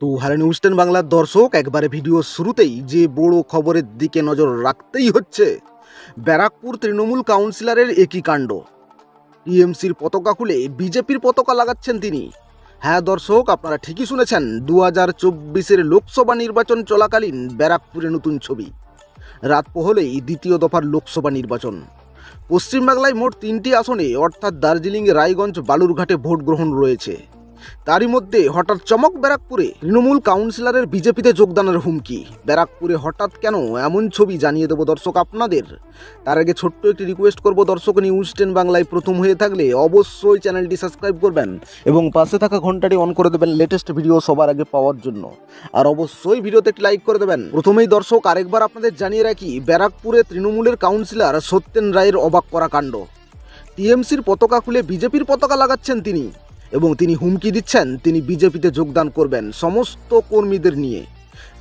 তো hello news 10 বাংলার দর্শক, একবারে ভিডিও শুরুতেই যে বড় খবরের দিকে নজর রাখতেই হচ্ছে। ব্যারাকপুর তৃণমূল কাউন্সিলরের একই কাণ্ড। টিএমসির পতাকা খুলে বিজেপির পতাকা লাগাচ্ছেন তিনি। হ্যাঁ দর্শক, আপনারা ঠিকই শুনেছেন, 2024-এর লোকসভা নির্বাচন চলাকালীন ব্যারাকপুরে নতুন ছবি। রাত পোহলেই দ্বিতীয় দফার লোকসভা নির্বাচন। পশ্চিমবাংলায় মোট 3টি আসনে অর্থাৎ দার্জিলিং, রায়গঞ্জ, বালুরঘাটে ভোট গ্রহণ রয়েছে। তারই মধ্যে হঠাৎ চমক ব্যারাকপুরে। তৃণমূল কাউন্সিলরের বিজেপিতে যোগদানের হুমকি। ব্যারাকপুরে হঠাৎ কেন এমন ছবি জানিয়ে দেবো দর্শক আপনাদের। তার আগে ছোট্ট একটি রিকোয়েস্ট করব দর্শক, নিউজ 10 বাংলায় প্রথম হয়ে থাকলে অবশ্যই চ্যানেলটি সাবস্ক্রাইব করবেন এবং পাশে থাকা ঘন্টাটি অন করে দেবেন লেটেস্ট ভিডিও সবার আগে পাওয়ার জন্য। আর অবশ্যই ভিডিওতে একটি লাইক করে দেবেন। প্রথমেই দর্শক আরেকবার আপনাদের জানিয়ে রাখি, ব্যারাকপুরে তৃণমূলের কাউন্সিলর সত্যেন রায়ের অবাক করা কাণ্ড। টিএমসির পতাকা খুলে বিজেপির পতাকা লাগাচ্ছেন তিনি এবং তিনি হুমকি দিচ্ছেন তিনি বিজেপিতে যোগদান করবেন সমস্ত কর্মীদের নিয়ে।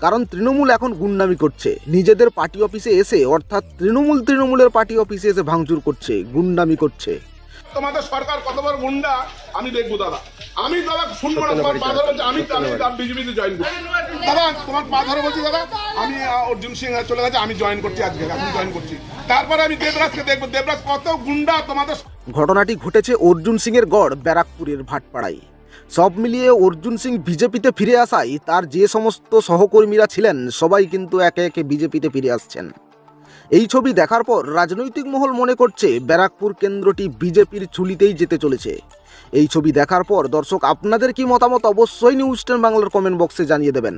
কারণ তৃণমূল এখন গুন্ডামি করছে, নিজেদের পার্টি অফিসে এসে অর্থাৎ তৃণমূলের পার্টি অফিসে এসে ভাঙচুর করছে, গুন্ডামি করছে। তোমাদের সরকার কত বড় গুন্ডা আমি দেখবো দাদা। আমি দাদা শুনবো না, তোমার পা ধরে বলছি আমি বিজেপিতে জয়েন করছি। দাদা তোমার পা ধরে বলছি দাদা, আমি অর্জুন সিং চলে গেছে, আমি জয়েন করছি আজকে, আমি জয়েন করছি। তারপরে আমি দেবরাজকে দেখবো, দেবরাজ কত গুন্ডা তোমাদের। ঘটনাটি ঘটেছে অর্জুন সিংয়ের গড় ব্যারাকপুরের ভাটপাড়ায়। সব মিলিয়ে অর্জুন সিং বিজেপিতে ফিরে আসায় তার যে সমস্ত সহকর্মীরা ছিলেন সবাই কিন্তু একে একে বিজেপিতে ফিরে আসছেন। এই ছবি দেখার পর রাজনৈতিক মহল মনে করছে ব্যারাকপুর কেন্দ্রটি বিজেপির চুলিতেই যেতে চলেছে। এই ছবি দেখার পর দর্শক আপনাদের কি মতামত অবশ্যই নিউজ 10 বাংলার কমেন্ট বক্সে জানিয়ে দেবেন।